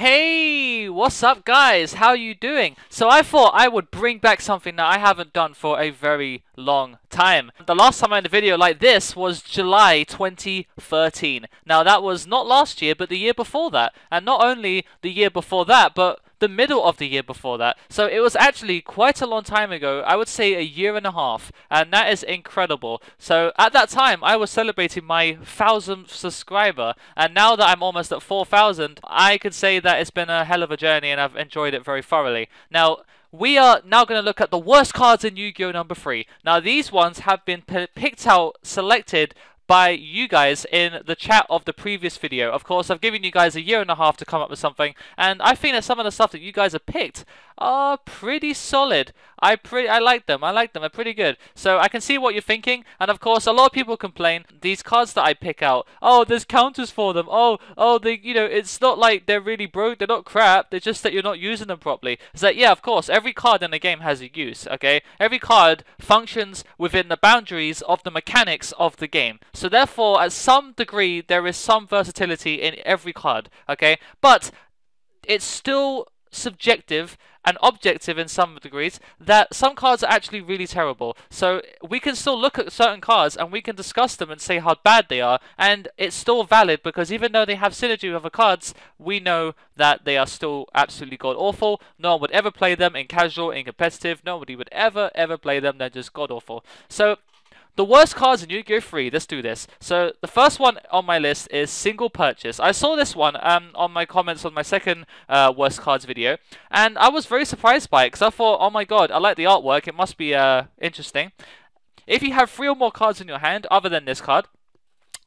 Hey, what's up guys? How you doing? So I thought I would bring back something that I haven't done for a very long time. The last time I had a video like this was July 2013. Now that was not last year, but the year before that. And not only the year before that, but the middle of the year before that. So it was actually quite a long time ago. I would say a year and a half, and that is incredible. So at that time I was celebrating my 1,000th subscriber, and now that I'm almost at 4,000, I could say that it's been a hell of a journey and I've enjoyed it very thoroughly. Now we are now going to look at the worst cards in Yu-Gi-Oh! Number 3. Now these ones have been picked out, selected by you guys in the chat of the previous video. Of course, I've given you guys a year and a half to come up with something, and I think that some of the stuff that you guys have picked are pretty solid. I like them. They're pretty good. So I can see what you're thinking, and of course, a lot of people complain these cards that I pick out. Oh, there's counters for them. Oh, they, it's not like they're really broke. They're not crap. They're just that you're not using them properly. It's like, yeah, of course, every card in the game has a use. Okay, every card functions within the boundaries of the mechanics of the game. So therefore, at some degree, there is some versatility in every card. Okay, but it's still subjective and objective in some degrees that some cards are actually really terrible. So we can still look at certain cards and we can discuss them and say how bad they are, and it's still valid because even though they have synergy with other cards, we know that they are still absolutely god awful. No one would ever play them in casual, in competitive. Nobody would ever play them. They're just god awful. So the worst cards in Yu-Gi-Oh! 3, let's do this. So, the first one on my list is Single Purchase. I saw this one on my comments on my second worst cards video, and I was very surprised by it, because I thought, oh my god, I like the artwork, it must be interesting. If you have 3 or more cards in your hand, other than this card,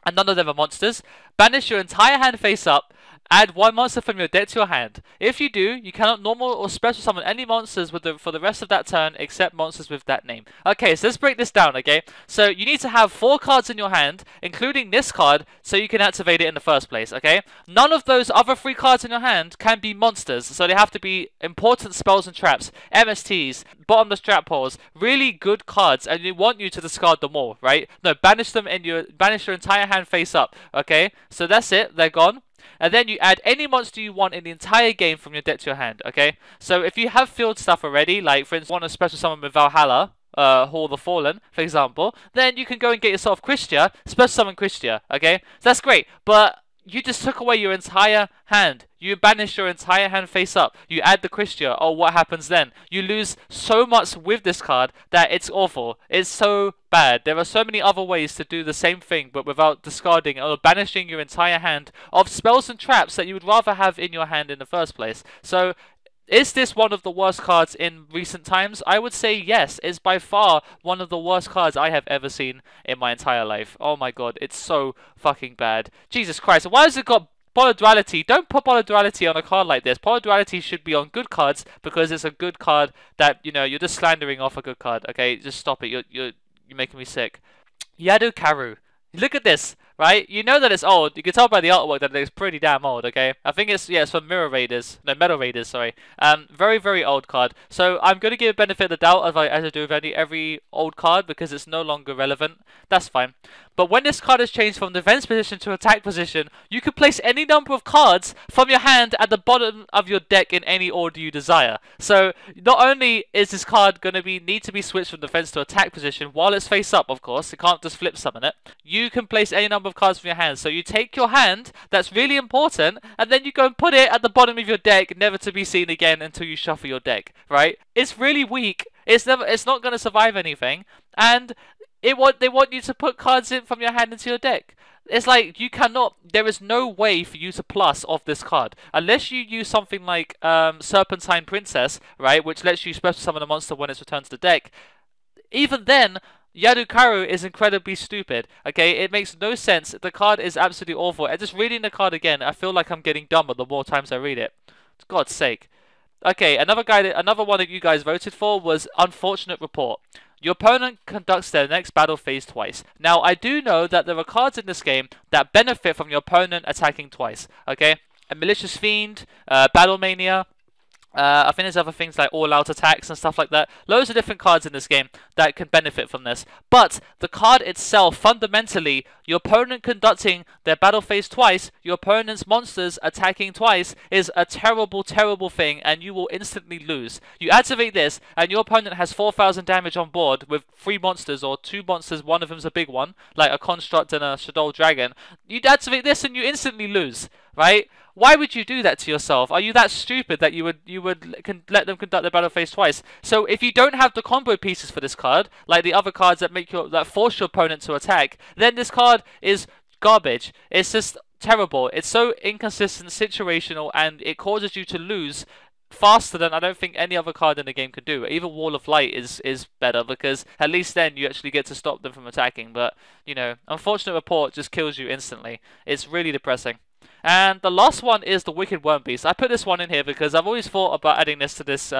and none of them are monsters, banish your entire hand face up. Add 1 monster from your deck to your hand. If you do, you cannot normal or special summon any monsters for the rest of that turn except monsters with that name. Okay, so let's break this down, okay? So you need to have 4 cards in your hand, including this card, so you can activate it in the first place, okay? None of those other 3 cards in your hand can be monsters, so they have to be important spells and traps, MSTs, bottomless trap pulls, really good cards, and we want you to discard them all, right? No, banish your entire hand face up, okay? So that's it, they're gone. And then you add any monster you want in the entire game from your deck to your hand, okay? So if you have field stuff already, like for instance, want a special summon with Valhalla, Hall of the Fallen, for example, then you can go and get yourself Christia, special summon Christia, okay? So that's great, but you just took away your entire hand. You banish your entire hand face up. You add the Christia. Oh, what happens then? You lose so much with this card that it's awful. It's so bad. There are so many other ways to do the same thing, but without discarding or banishing your entire hand of spells and traps that you would rather have in your hand in the first place. So, is this one of the worst cards in recent times? I would say yes. It's by far one of the worst cards I have ever seen in my entire life. Oh my god, it's so fucking bad. Jesus Christ, why has it got Polyduality? Don't put Polyduality on a card like this. Polyduality should be on good cards because it's a good card that, you're just slandering off a good card. Okay, just stop it. You're making me sick. Yadu-Karu. Look at this, right? You know that it's old. You can tell by the artwork that it's pretty damn old, okay? I think it's from Metal Raiders, sorry. Very, very old card. So I'm going to give a benefit of the doubt as I do with every old card because it's no longer relevant. That's fine. But when this card is changed from defense position to attack position, you can place any number of cards from your hand at the bottom of your deck in any order you desire. So not only is this card going to need to be switched from defense to attack position while it's face up, of course, it can't just flip summon it. You can place any number of cards from your hand. So you take your hand, that's really important, and then you go and put it at the bottom of your deck, never to be seen again until you shuffle your deck, right? It's really weak. It's not going to survive anything, and they want you to put cards in from your hand into your deck. It's like you cannot. There is no way for you to plus off this card unless you use something like Serpentine Princess, right, which lets you special summon a monster when it's returned to the deck. Even then, Yadu-Karu is incredibly stupid. Okay, it makes no sense. The card is absolutely awful. And just reading the card again, I feel like I'm getting dumber the more times I read it. For God's sake. Okay, another one that you guys voted for was Unfortunate Report. Your opponent conducts their next battle phase twice. Now, I do know that there are cards in this game that benefit from your opponent attacking twice. Okay, a Malicious Fiend, Battle Mania, I think there's other things like all-out attacks and stuff like that. Loads of different cards in this game that can benefit from this. But the card itself, fundamentally, your opponent conducting their battle phase twice, your opponent's monsters attacking twice, is a terrible, terrible thing, and you will instantly lose. You activate this, and your opponent has 4,000 damage on board with 3 monsters, or 2 monsters, one of them's a big one, like a Construct and a Shaddoll Dragon. You'd activate this and you instantly lose, right? Why would you do that to yourself? Are you that stupid that you would let them conduct their battle phase twice? So if you don't have the combo pieces for this card, like the other cards that force your opponent to attack, then this card is garbage. It's just terrible. It's so inconsistent, situational, and it causes you to lose faster than I don't think any other card in the game can do. Even Wall of Light is better, because at least then you actually get to stop them from attacking. But, you know, Unfortunate Report just kills you instantly. It's really depressing. And the last one is the Wicked Wyrmbeast. I put this one in here because I've always thought about adding this to this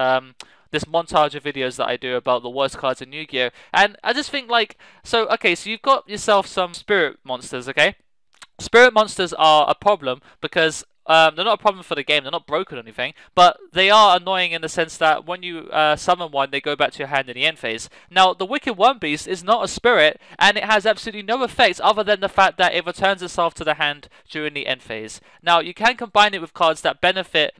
this montage of videos that I do about the worst cards in Yu-Gi-Oh! And I just think, like, so you've got yourself some spirit monsters, okay? Spirit monsters are a problem because they're not a problem for the game, they're not broken or anything, but they are annoying in the sense that when you summon one, they go back to your hand in the end phase. Now, the Wicked Wyrmbeast is not a spirit, and it has absolutely no effect other than the fact that it returns itself to the hand during the end phase. Now, you can combine it with cards that benefit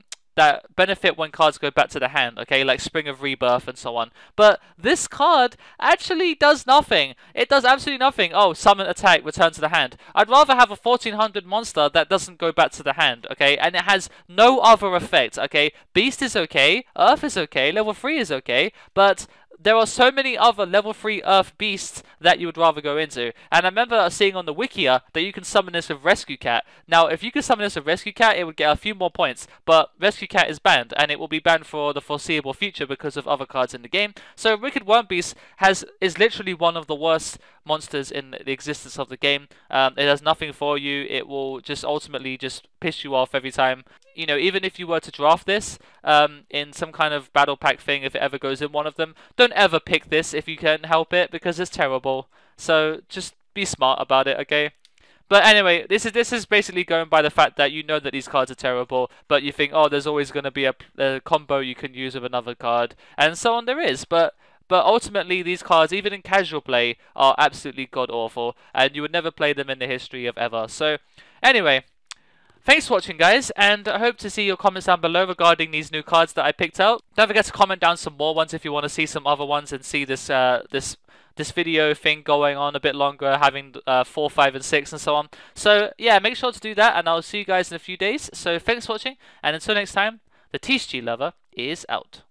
when cards go back to the hand, okay, like Spring of Rebirth and so on. But this card actually does nothing. It does absolutely nothing. Oh, summon, attack, return to the hand. I'd rather have a 1400 monster that doesn't go back to the hand, okay, and it has no other effect, okay. Beast is okay, Earth is okay, level 3 is okay, but there are so many other level 3 Earth beasts that you would rather go into. And I remember seeing on the Wikia that you can summon this with Rescue Cat. Now, if you could summon this with Rescue Cat, it would get a few more points. But Rescue Cat is banned, and it will be banned for the foreseeable future because of other cards in the game. So Wicked Wyrmbeast is literally one of the worst monsters in the existence of the game. It has nothing for you. It will just ultimately just piss you off every time. You know, even if you were to draft this in some kind of battle pack thing, if it ever goes in one of them, don't ever pick this if you can help it, because it's terrible. So just be smart about it, okay? But anyway, this is basically going by the fact that you know that these cards are terrible, but you think, oh, there's always going to be a combo you can use with another card, and so on. There is, but ultimately these cards, even in casual play, are absolutely god-awful, and you would never play them in the history of ever. So anyway, thanks for watching, guys, and I hope to see your comments down below regarding these new cards that I picked out. Don't forget to comment down some more ones if you want to see some other ones and see this this video thing going on a bit longer, having 4, 5, and 6 and so on. So yeah, make sure to do that, and I'll see you guys in a few days. So thanks for watching, and until next time, the TCG Lover is out.